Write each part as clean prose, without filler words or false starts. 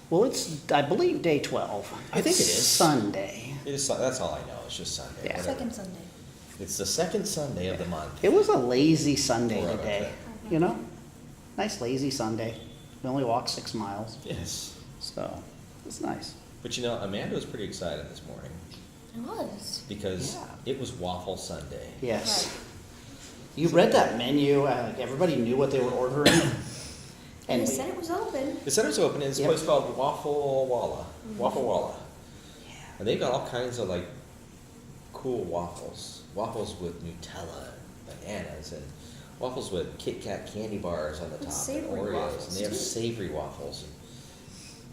Well, it's, I believe, day 12. I think it It's is. Sunday. It is, that's all I know, it's just Sunday. Yeah. whatever. Second Sunday. It's the second Sunday of the month. It was a lazy Sunday Right, today, okay. you know? Nice lazy Sunday. We only walked 6 miles, Yes. so it's nice. But you know, Amanda was pretty excited this morning It was. because Yeah. it was Waffle Sunday. Yes. Right. You read that menu, like everybody knew what they were ordering. And they we- said it was open. The center's open in this Yep. place called Waffle Walla. Waffle Walla. Yeah. And they've got all kinds of like cool waffles. Waffles with Nutella and bananas and waffles with Kit Kat candy bars on the And top and savory Oreos. waffles, And they have too. savory waffles.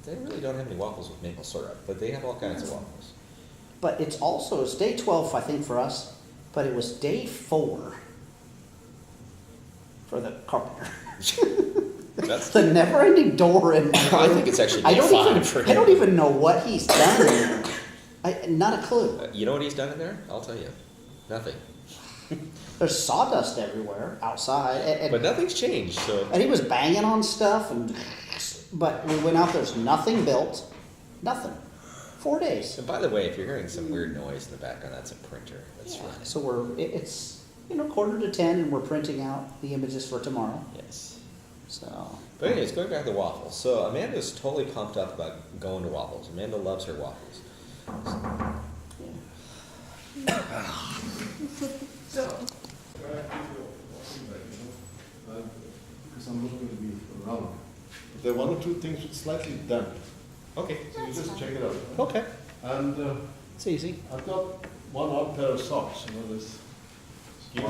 They really don't have any waffles with maple syrup, but they have all kinds of waffles. But it's also, it's day 12, I think, for us, but it was day 4 for the carpenter. That's The never-ending door in my I room. think it's actually I day don't even, 5 for I don't him. even know what he's done in there. Not a clue. You know what he's done in there? I'll tell you. Nothing. There's sawdust everywhere outside, But nothing's changed, so and he was banging on stuff, but we went out, there's nothing built, nothing. 4 days. and by the way, if you're hearing some weird noise in the background, that's a printer. That's Yeah, right. so it's, 1:45, and we're printing out the images for tomorrow, Yes. so. But anyways, going back to Waffles. So Amanda's totally pumped up about going to Waffles. Amanda loves her waffles. Yeah. Because I'm not going to be around. There are one or two things which slightly damp, Okay. so you just check it out. Okay. And It's easy. I've got one odd pair of socks, this. You,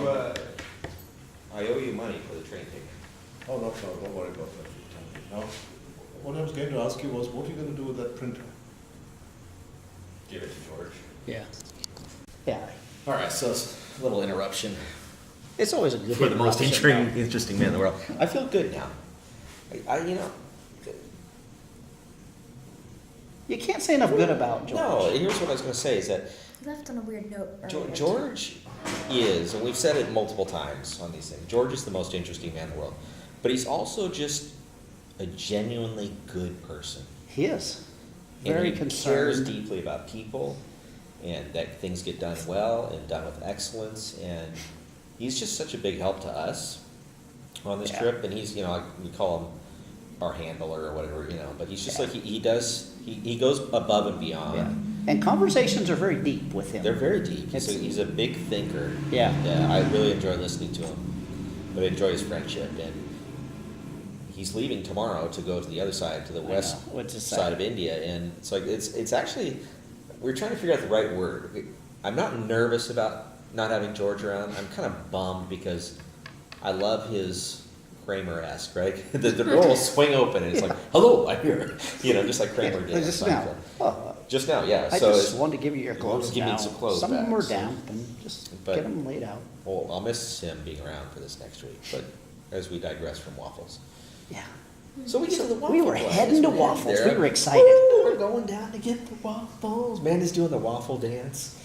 I owe you money for the train ticket. Oh, no, don't worry about that. Now, what I was going to ask you was, what are you going to do with that printer? Give it to George. Yeah. Yeah, All right, so it's a little interruption it's always a good for the most interruption, though. interesting man in the world. I feel good now. You know, You can't say enough good about George. no, here's what I was going to say is that He left on a weird note earlier. George is, and we've said it multiple times on these things, George is the most interesting man in the world. But he's also just a genuinely good person. He is. And Very he concerned. cares deeply about people and that things get done well and done with excellence. And he's just such a big help to us on this Yeah. trip. And he's, like, we call him our handler or whatever, but he's just Yeah. like, he goes above and beyond. Yeah. And conversations are very deep with him. They're very deep. It's- He's a big thinker. Yeah. Yeah, I really enjoy listening to him. But I enjoy his friendship. And he's leaving tomorrow to go to the other side, to the west Which is side of India. And it's like, it's actually, we're trying to figure out the right word. I'm not nervous about not having George around. I'm kind of bummed because I love his Kramer-esque, right? The door will swing open and it's like, hello, I'm here. Just like Kramer did. on Just now. Seinfeld. Oh, Just now, yeah. I So just it's, wanted to give you your clothes Give me down. some clothes Some of them back, were so- damp, and just But- get them laid out. well, I'll miss him being around for this next week. But as we digress from waffles. Yeah. So we get to the waffle We were place. heading to We're Waffles. there. We were excited. Woo, we're going down to get the waffles. Amanda's doing the waffle dance.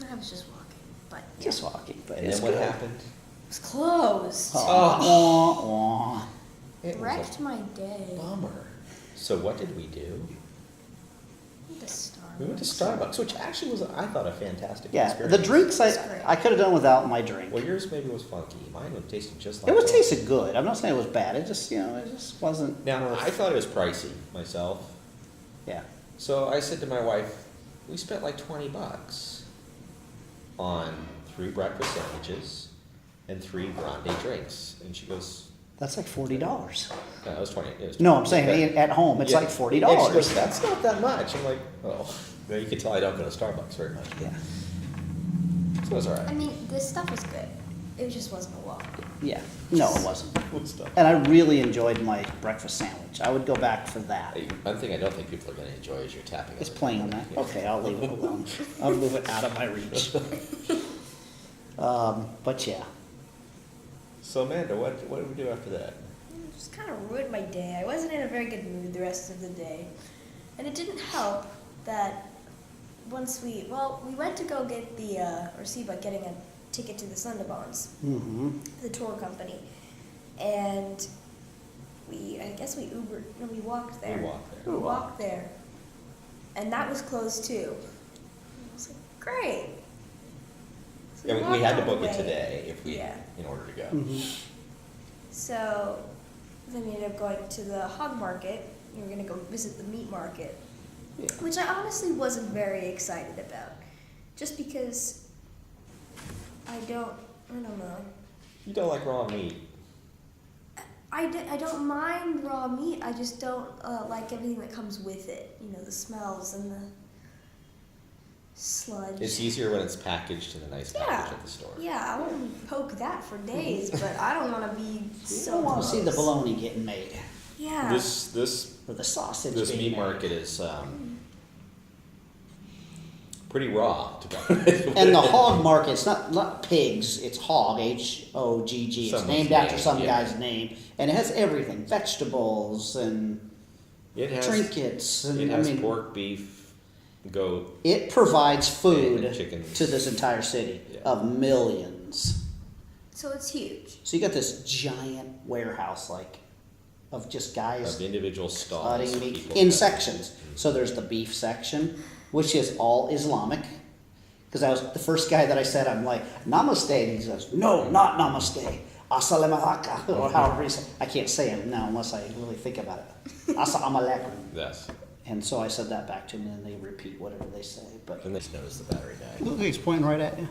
I was just walking, but yeah. Just walking, but And it's then what good. happened? It was closed. Oh. Wah, wah. It was Wrecked my day. a bummer. So what did we do? The Starbucks. We went to Starbucks, which actually was, I thought, a fantastic Yeah, experience. the drinks It's great. I could have done without my drink. Well, yours maybe was funky. Mine would tasted just like It was yours. tasted good. I'm not saying it was bad. It just, it just wasn't. Now, worth- I thought it was pricey myself. Yeah. So I said to my wife, we spent like $20 on 3 breakfast sandwiches and 3 grande drinks. And she goes, That's like $40. no, it was 20. It was No, I'm 20. saying Okay. at home it's Yeah. like $40. And she goes, that's not that much. I'm like, oh. Well, you can tell I don't go to Starbucks very much. Yeah. So it was all I right. mean, this stuff was good. It just wasn't a walk. Yeah. No, it wasn't. Good stuff. And I really enjoyed my breakfast sandwich. I would go back for that. Hey, one thing I don't think people are going to enjoy is your tapping. It's on the playing on that. keyboard. Okay, I'll leave it alone. I'll move it out of my reach. But yeah. So Amanda, what did we do after that? It just kind of ruined my day. I wasn't in a very good mood the rest of the day. And it didn't help that once we went to go get or see about getting a ticket to the Sundarbans, Mm-hmm. the tour company. And I guess we Ubered. No, we walked there. We walked there. We walked there. And that was closed too. I was like, great. So Yeah, we walked had to all the book it way. today Yeah. in order to go. Mhm. So then we ended up going to the hog market. We were going to go visit the meat market, Yeah. which I honestly wasn't very excited about. Just because I don't know. You don't like raw meat. I don't mind raw meat. I just don't like everything that comes with it. You know, the smells and the sludge. It's easier when it's packaged in a nice package at the store. Yeah, I won't poke that for days, but I don't want to be You so don't want to see the close. bologna getting made, Yeah. This or the sausage this being meat made. market is pretty raw, to be honest. And the hog market, it's not pigs, it's hog, H-O-G-G. It's Someone's named after name, some yeah. guy's name. And it has everything, vegetables and It has trinkets. And It I has mean, pork, beef, goat. it provides food And chickens. to this entire city Yeah. of millions. So it's huge. So you got this giant warehouse, like, of just guys Of individual stalls. cutting meat people in cut. sections. So there's the beef section, which is all Islamic. Because I was the first guy that I said, I'm like, namaste. And he says, no, not namaste. Assalamu alaikum. Or however he said. I can't say it now unless I really think about it. Assalamu alaikum. Yes. And so I said that back to him, and then they repeat whatever they say. But And this knows the battery died. look, he's pointing right at you.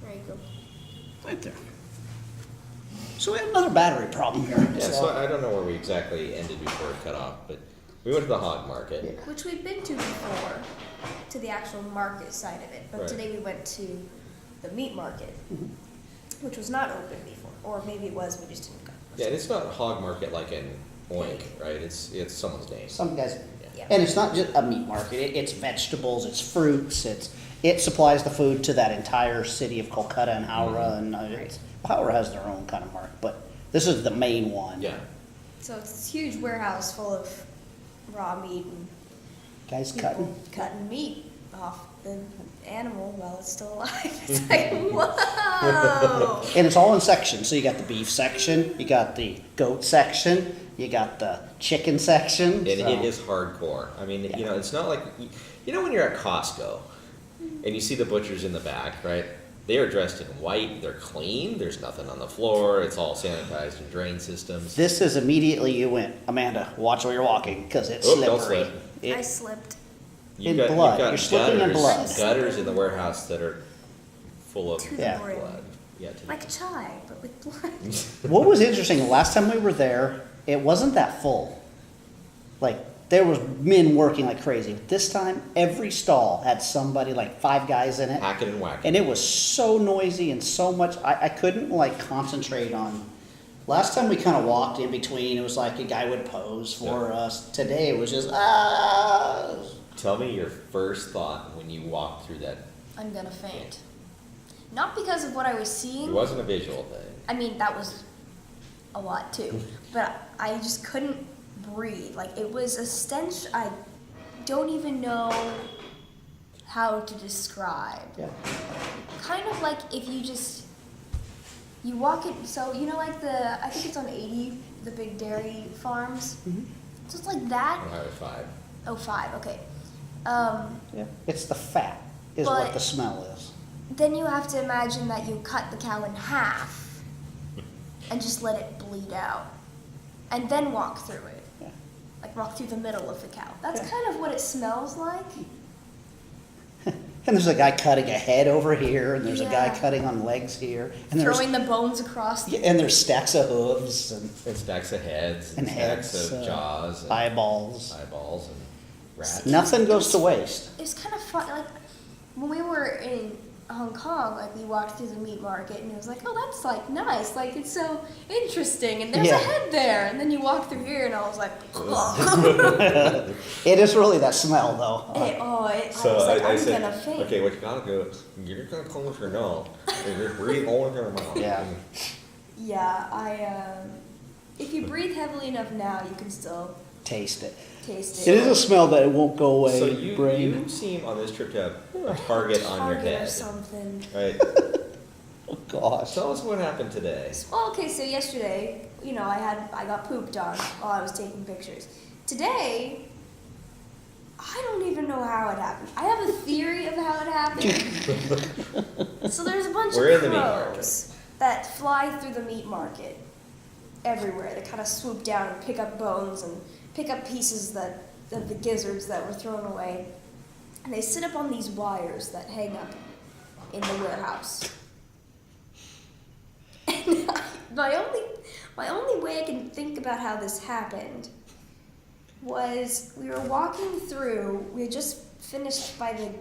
There you go. Right there. So we have another battery problem here. Yeah, so I don't know where we exactly ended before it cut off, but we went to the hog market. Yeah. Which we've been to before, to the actual market side of it. But Right. today we went to the meat market, which was not open before. Or maybe it was, we just didn't go. Yeah, and it's not a hog market like in Oink, right? It's someone's name. Some guys, Yeah. and it's not just a meat market. It's vegetables, it's fruits, it supplies the food to that entire city of Kolkata and Howrah, and Howrah has their own kind of market, but this is the main one. Yeah. So it's this huge warehouse full of raw meat and Guys people cutting meat off the animal while it's still alive. It's like, whoa! and it's all in sections. So you got the beef section, you got the goat section, you got the chicken section. And so- it is hardcore. I mean, you know, it's not like, you know when you're at Costco and you see the butchers in the back, right? They are dressed in white, they're clean, there's nothing on the floor, it's all sanitized and drain systems. This is immediately you went, Amanda, watch where you're walking, because it's Oh, don't slippery. slip. I It, slipped. In blood. You're slipping in blood. Gutters in the warehouse that are full of To the Yeah. brim. blood. Yeah, to the- Like chai, but with blood. what was interesting, the last time we were there, it wasn't that full. Like, there was men working like crazy. This time, every stall had somebody, like 5 guys in it. Hacking and whacking. And it was so noisy and so much, I couldn't like concentrate on. Last time we kind of walked in between, it was like a guy would pose for us. Today it was just, Tell me your first thought when you walked through that. I'm gonna faint. Not because of what I was It seeing. wasn't a visual thing. I mean, that was a lot too. But I just couldn't breathe. Like, it was a stench I don't even know how to describe. yeah. Kind of like if you walk it, so you know, like I think it's on 80, the big dairy farms. Mhm. Just like that. On Highway 5. Oh, 5, okay. Yeah. It's the fat, is what But- the smell is. Then you have to imagine that you cut the cow in half and just let it bleed out. And then walk through it. Yeah. Like walk through the middle of the cow. That's Yeah. kind of what it smells like. And there's a guy cutting a head over here, and there's a guy Yeah. cutting on legs here, and there's Throwing the bones across the and there's stacks of hooves and Stacks of heads And stacks heads, of jaws and eyeballs. eyeballs and rats. Nothing goes to waste. It's kind of fun. Like when we were in Hong Kong, like we walked through the meat market, and it was like, oh, that's like nice. Like it's so interesting, and there's Yeah. a head there. And then you walk through here, and I was like, oh, It is really that smell, though. I was like, I'm gonna faint. okay, what you gotta do is you're gonna close your nose and just breathe all in your mouth. Yeah. Yeah, if you breathe heavily enough now, you can still Taste it. taste It it. is a smell that it won't go away. So in your brain. you seem on this trip to have a target on your Target or head, something. right? gosh. Tell us what happened today. Well, okay, so yesterday, I got pooped on while I was taking pictures. Today, I don't even know how it happened. I have a theory of how it happened. So there's a bunch We're in of the meat crows that fly through the meat market everywhere. They kind of swoop down and pick up bones and pick up pieces of the gizzards that were thrown away. And they sit up on these wires that hang up in the warehouse. And my only way I can think about how this happened was we were walking through. We had just finished by I think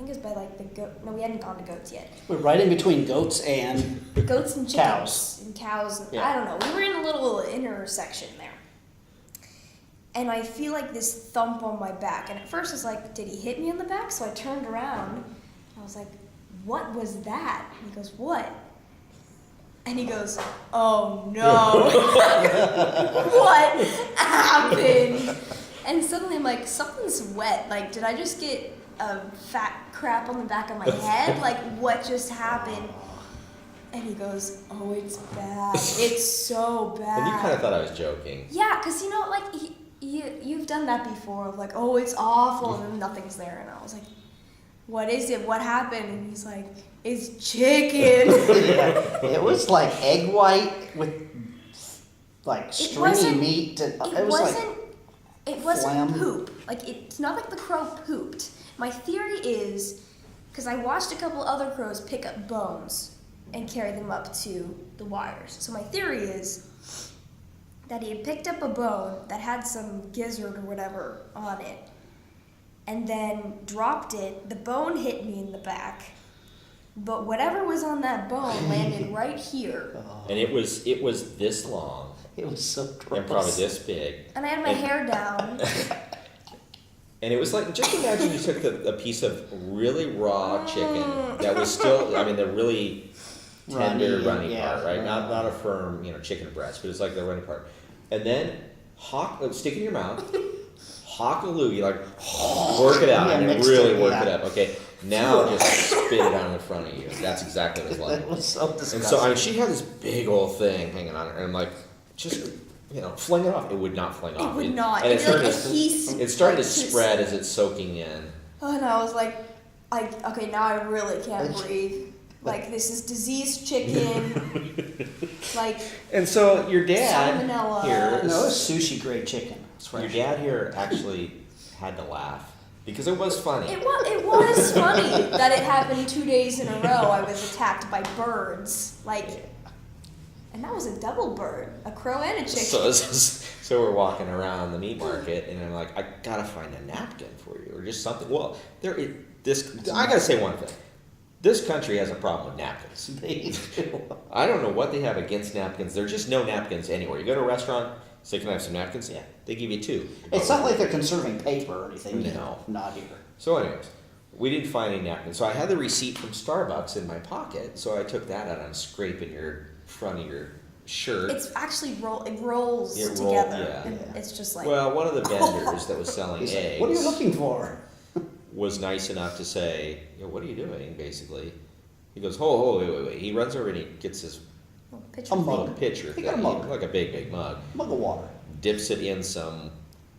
it was by like the goat. No, we hadn't gone to goats yet. We're right in between goats and Goats and chickens Cows. and cows. Yeah. I don't know. We were in a little intersection there. And I feel like this thump on my back. And at first I was like, did he hit me on the back? So I turned around. And I was like, what was that? And he goes, what? And he goes, oh no. What happened? And suddenly I'm like, something's wet. Like, did I just get a fat crap on the back of my head? Like, what just happened? And he goes, oh, it's bad. It's so bad. And you kind of thought I was joking. Yeah, because like you've done that before of like, oh, it's awful, and then nothing's there. And I was like, what is it? What happened? And he's like, it's chicken. yeah, it was like egg white with like stringy meat. And it wasn't phlegm. poop. Like, it's not like the crow pooped. My theory is, because I watched a couple other crows pick up bones and carry them up to the wires. So my theory is that he had picked up a bone that had some gizzard or whatever on it, and then dropped it. The bone hit me in the back, but whatever was on that bone landed right here. And it was this long. It was so gross. And probably this big. And I had my hair down. And it was like, just imagine you took a piece of really raw chicken that was still, I mean, the really tender runny part, right? Not a firm, chicken breast, but it's like the runny part. And then stick it in your mouth, hawk a loogie, like work it out, and then really work it up. Okay, now just spit it on in front of you. That's exactly what it's like. It was so disgusting. And so, I mean, she had this big old thing hanging on her, and I'm like, just, fling it off. It would not fling off. It would not. And It started to spread as it's soaking in. Oh, and I was like, okay, now I really can't breathe. Like, this is diseased chicken. Like, And so your dad salmonella. here, No, it was sushi grade chicken. your dad here actually had to laugh because it was funny. It was funny that it happened 2 days in a row. I was attacked by birds. Like, and that was a double bird, a crow and a chicken. So we're walking around the meat market, and I'm like, I gotta find a napkin for you, or just something. Well, I gotta say one thing. This country has a problem with napkins. I don't know what they have against napkins. There's just no napkins anywhere. You go to a restaurant, say, can I have some napkins? Yeah, they give you 2. It's not like they're conserving paper or anything. No. Not here. So anyways, we didn't find any napkins. So I had the receipt from Starbucks in my pocket, so I took that out and I'm scraping your front of your shirt. It's actually it rolls It together. yeah. And it's just like. Well, one of the vendors that was selling He's eggs like, what are you looking for? was nice enough to say, what are you doing, basically? He goes, oh, wait. He runs over and he gets his Picture A mug. little pitcher He got a thing, mug. like a big mug, Mug of water. dips it in some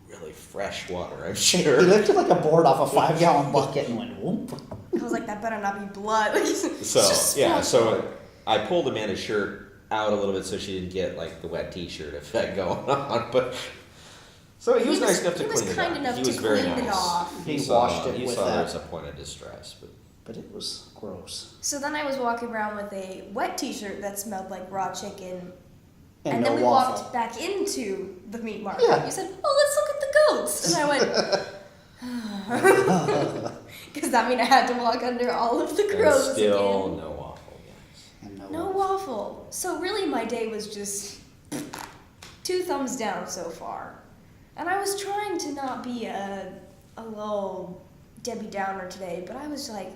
really fresh water, I'm He sure. lifted like a board off a 5-gallon bucket and went whoop. I was like, that better not be blood. So I pulled Amanda's shirt out a little bit so she didn't get like the wet t-shirt effect going on, but so he was nice enough to clean it off. He was kind enough He to was very clean it nice. off. He saw- washed it he with saw there that. was a point of distress, But it was gross. So then I was walking around with a wet t-shirt that smelled like raw chicken. And then no we waffle. walked back into the meat market. Yeah. You said, oh, let's look at the goats. And I went, because that mean I had to walk under all of the and crows still again. no waffle, guys. And No waffle. So really my day was just 2 thumbs down so far. And I was trying to not be a little Debbie Downer today, but I was like,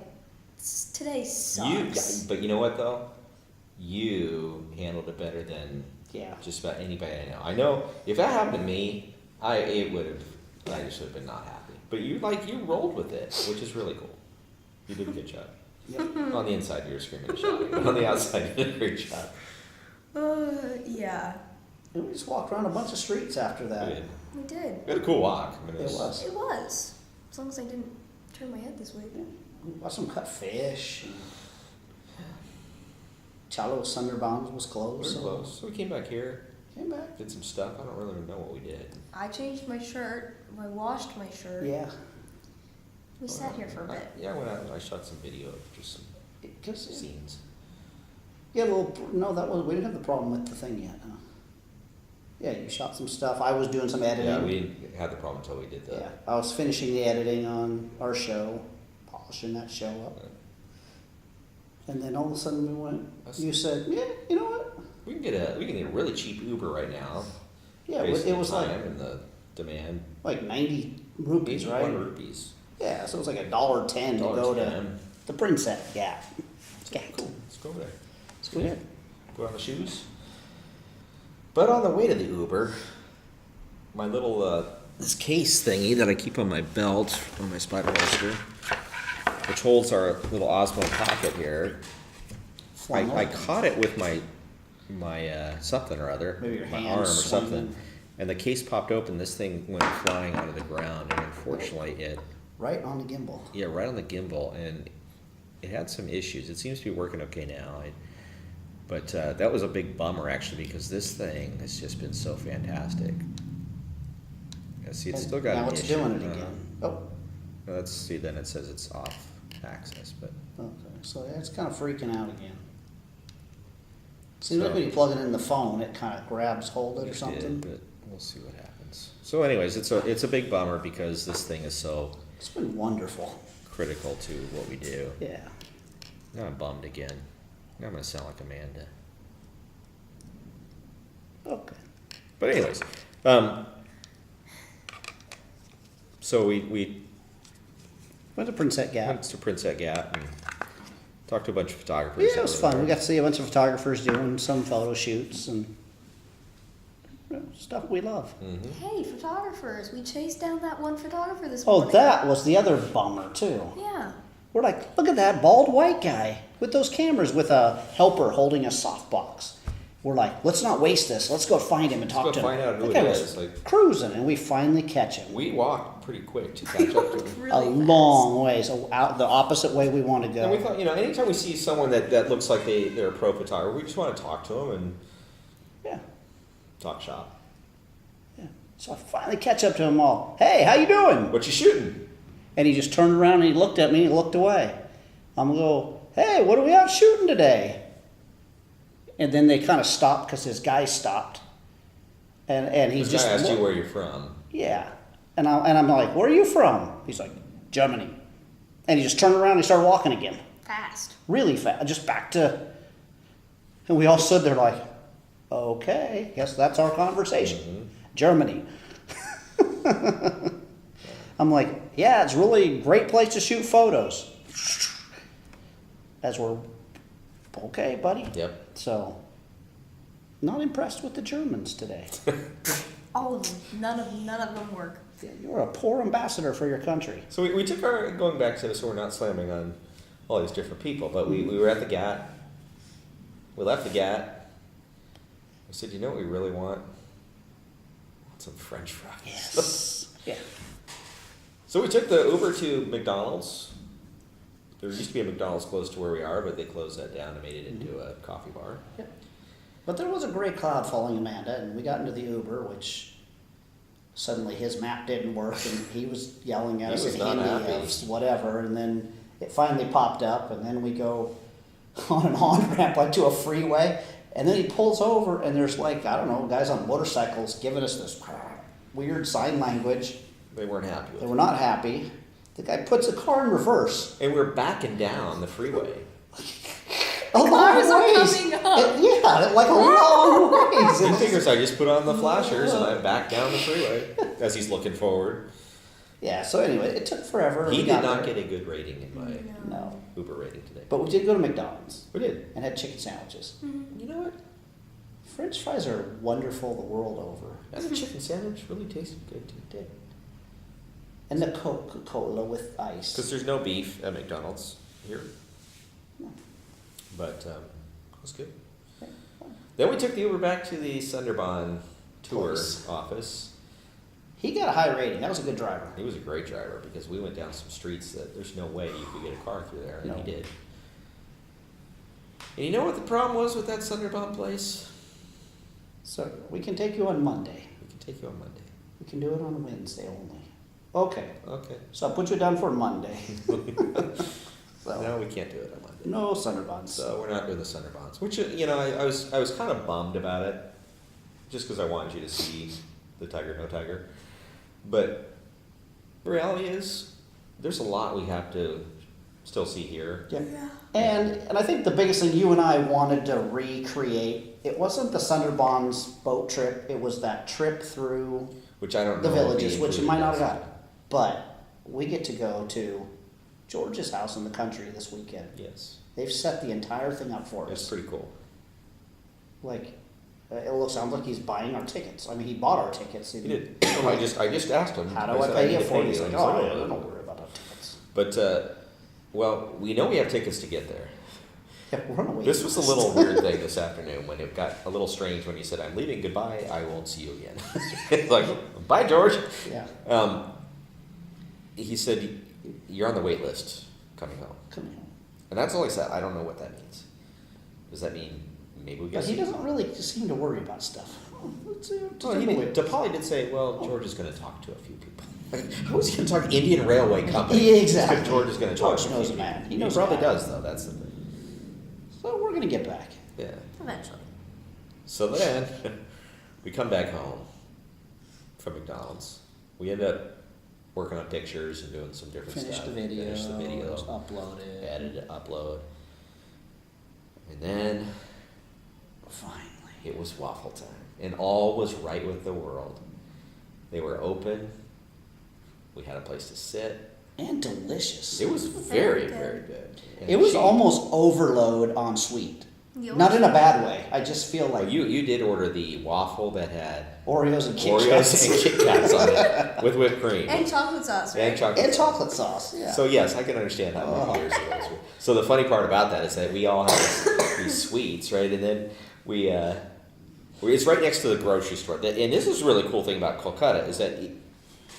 today sucks. But you know what though? You handled it better than Yeah. just about anybody I know. I know if that happened to me, I just would have been not happy. But you rolled with it, which is really cool. You did a good job. On the inside, you were screaming and shouting. But on the outside, you did a great job. Yeah, And we just walked around a bunch of streets after We that. did. we did. We had a cool walk. I mean, It was. It was. As long as I didn't turn my head this way. We watched some cut fish. And Chalo Sunderbound was We closed. were close. So we came back here, Came back. did some stuff. I don't really know what we did. I changed my shirt. I washed my shirt. Yeah. We sat here for a bit. Yeah, I went out and I shot some video of just some Cause, scenes. yeah, well, no, we didn't have the problem with the thing yet. Huh? Yeah, you shot some stuff. I was doing some editing. Yeah, we didn't have the problem until we did the. Yeah, I was finishing the editing on our show, polishing that show up. And then all of a sudden we went, you said, yeah, you know what? We can get a really cheap Uber right now. Yeah, based it on was the like time and the demand. 90 rupees, right? 1 rupees. Yeah, so it was like $1.10 to go to $1.10. the Princess Gap. Cool. Let's go over there. So we did. Put on the shoes. But on the way to the Uber, my little this case thingy that I keep on my belt on my spider holster, which holds our little Osmo pocket here. I caught it with my something or other, Maybe your my hand arm or swinging. something, and the case popped open. This thing went flying onto the ground, and unfortunately, it Right on the gimbal. right on the gimbal, and it had some issues. It seems to be working okay now. But that was a big bummer actually because this thing has just been so fantastic. Yeah, see, it's still got Now an it's issue. doing it again. Oh, Let's see. Then it says it's off access, but okay. So yeah, it's kind of freaking out again. Seems like So- when you plug it in the phone, it kind of grabs hold of it or it something. did, but we'll see what happens. So, anyways, it's a big bummer because this thing is so It's been wonderful. critical to what we do. Yeah. Now I'm bummed again. Now I'm gonna sound like Amanda. Okay. But anyways, so we Went to Princess Gap. went to Princess Gap and talked to a bunch of photographers. Yeah, it was fun. We got to see a bunch of photographers doing some photo shoots and stuff we love. Mm-hmm. Hey, photographers! We chased down that one photographer this Oh, morning. that was the other bummer too. Yeah. We're like, look at that bald white guy with those cameras with a helper holding a softbox. We're like, let's not waste this. Let's go find him and Let's talk go to him. find out who That guy it was is, like- cruising, and we finally catch him. We walked pretty quick to catch up to him. Really A fast. long ways out the opposite way we want to go. And we thought, anytime we see someone that looks like they're a pro photographer, we just want to talk to them and Yeah, talk shop. yeah. So I finally catch up to them all. Hey, how you doing? What you shooting? And he just turned around and he looked at me and he looked away. I'm gonna go, hey, what are we out shooting today? And then they kind of stopped because his guy stopped. And he This just guy asked you looked. where you're from. Yeah. And I'm like, where are you from? He's like, Germany. And he just turned around and he started walking again. Fast. Really fast. Just back to. And we all stood there like, okay, guess that's our conversation. Mm-hmm. Germany. I'm like, yeah, it's really a great place to shoot photos. As we're, okay, buddy. Yep. So, not impressed with the Germans today. All of them. None of them work. Yeah, you're a poor ambassador for your country. So we took our, going back to this, so we're not slamming on all these different people, but we were at the GAT. We left the GAT. We said, you know what we really want? Some French fries. Yes. Yeah. So we took the Uber to McDonald's. There used to be a McDonald's close to where we are, but they closed that down and made it into a coffee bar. Yep. But there was a gray cloud following Amanda, and we got into the Uber, which suddenly his map didn't work, and he was yelling at He us was in not Hindi happy. of whatever, and then it finally popped up, and then we go on an on-ramp onto a freeway, and then he pulls over, and there's like, I don't know, guys on motorcycles giving us this weird sign language. They weren't happy with They it. were not happy. The guy puts the car in reverse. And we're backing down the freeway. A long Cars are ways. coming up. Yeah, like a long ways. He And figures I just put on the flashers and I back down the freeway as he's looking forward. yeah, so anyway, it took forever. He We did got not there. get a good rating in my No. Uber rating today. But we did go to McDonald's We did. and had chicken sandwiches. You know what? French fries are wonderful the world over. That chicken sandwich really tasted good too. It did. And the Coca-Cola with ice. Because there's no beef at McDonald's here. But it was good. Then we took the Uber back to the Sunderbond tour Place. office. He got a high rating. That was a good driver. He was a great driver because we went down some streets that there's no way you could get a car through there, and No. he did. And you know what the problem was with that Sunderbond place? So we can take you on Monday. We can take you on Monday. We can do it on Wednesday only. Okay. Okay. So I'll put you down for Monday. So, No, we can't do it on Monday. no Sunderbonds. So we're not doing the Sunderbonds, which I was kind of bummed about it, just because I wanted you to see the Tiger No Tiger. But the reality is, there's a lot we have to still see here. Yeah. Yeah. And I think the biggest thing you and I wanted to recreate, it wasn't the Sunderbonds boat trip, it was that trip through Which I don't the know. will be villages, which you included might not in have got. But we get to go to George's house in the country this weekend. Yes, They've set the entire thing up for it's us. pretty cool. Like, sounds like he's buying our tickets. I mean, he bought our tickets. He did. I just asked him. How do I said, pay need you to for it? you. He's like, And oh, like, yeah, don't worry about our tickets. But well, we know we have tickets to get there. Yeah, we're on a waiting This was a list. little weird thing this afternoon when it got a little strange when he said, "I'm leaving. Goodbye. I won't see you again." It's like, bye, George. Yeah, He said, "You're on the wait list coming home," come here. and that's all he said. I don't know what that means. Does that mean maybe we But get? he doesn't really seem to worry about stuff. Let's, Well, DePauli did say, "Well, George is going to talk to a few people." How is he going to talk to Indian Railway Company? Yeah, exactly. If George is going to talk George to a knows few a man. people. He knows a probably man. does, though. That's the thing. So we're gonna get back. Yeah. Eventually. So then we come back home from McDonald's. We end up working on pictures and doing some different Finish stuff. the video. Finish the video. Upload it. Edit it, upload. And then Finally. it was waffle time. And all was right with the world. They were open. We had a place to sit. And delicious. It was very, very good. And It was cheap. almost overload on sweet. You Not in a bad way. I just feel Well, like you did order the waffle that had Oreos and Kit Oreos Kats. and Kit Kats on it with whipped cream. And chocolate sauce, right? And chocolate. And chocolate sauce. Yeah. So yes, I can understand how many Oh. years it was. So the funny part about that is that we all have these sweets, right? And then it's right next to the grocery store. And this is a really cool thing about Kolkata is that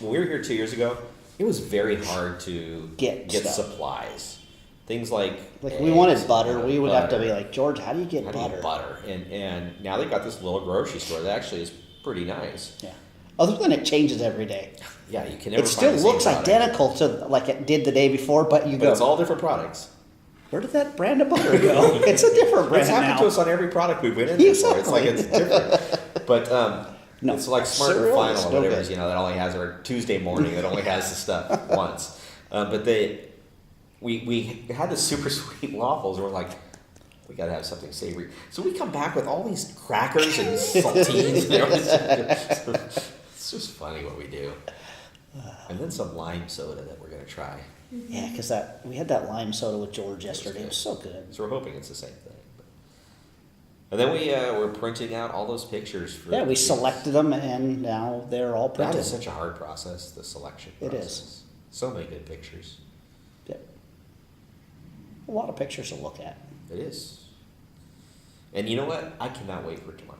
when we were here 2 years ago, it was very hard to Get stuff. supplies. Things like we eggs, wanted butter. We would have to butter. be like, George, how do you get How do you butter? get butter? And now they've got this little grocery store that actually is pretty nice. Yeah. Other than it changes every day. Yeah, you can never. It find still the same looks product. identical to like it did the day before, but you But go, it's all different products. where did that brand of butter go? It's a different brand It's happened now. to us on every product we've been in there for. It's like it's Exactly. different. But No, it's like Smart and cereal Final is or no whatever, good. that only has, or Tuesday morning that only has the stuff once. But we had the super sweet waffles, and we're like, we gotta have something savory. So we come back with all these crackers and saltines and everything. It's just funny what we do. And then some lime soda that we're gonna try. Yeah, because we had that lime soda with George yesterday. It was so good. So we're hoping it's the same thing. And then we're printing out all those pictures. For Yeah, we these. selected them, and now they're all That printed. is such a hard process, the selection It process. is. So many good pictures. Yep. A lot of pictures to look at. It is. And you know what? I cannot wait for tomorrow.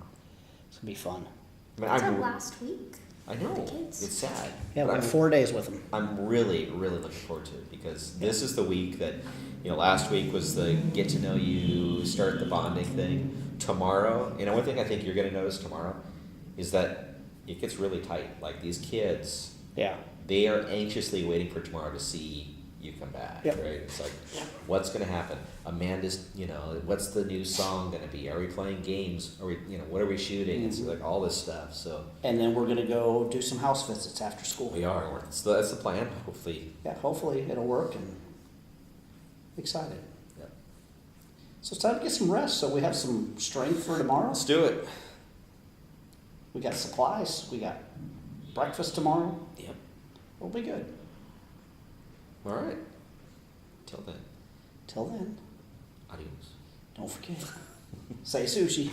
It's gonna be fun. I mean, It's our last week. I know. with the kids. It's sad. Yeah, but we have 4 days with them. I'm really, really looking forward to it because this is the week that, last week was the get to know you, start the bonding thing. Tomorrow, one thing I think you're going to notice tomorrow is that it gets really tight. Like these kids, Yeah. they are anxiously waiting for tomorrow to see you come back, Yep. right? It's like, what's going to happen? Amanda's, what's the new song going to be? Are we playing games? Are we, what are we shooting? It's like all this stuff. So And then we're gonna go do some house visits after school. we are. That's the plan. Hopefully, Yeah, hopefully it'll work and excited. yeah. So it's time to get some rest so we have some strength for tomorrow. Let's do it. We got supplies. We got breakfast tomorrow. Yep. We'll be good. All right. Till then, Till then, adios. don't forget. Say sushi.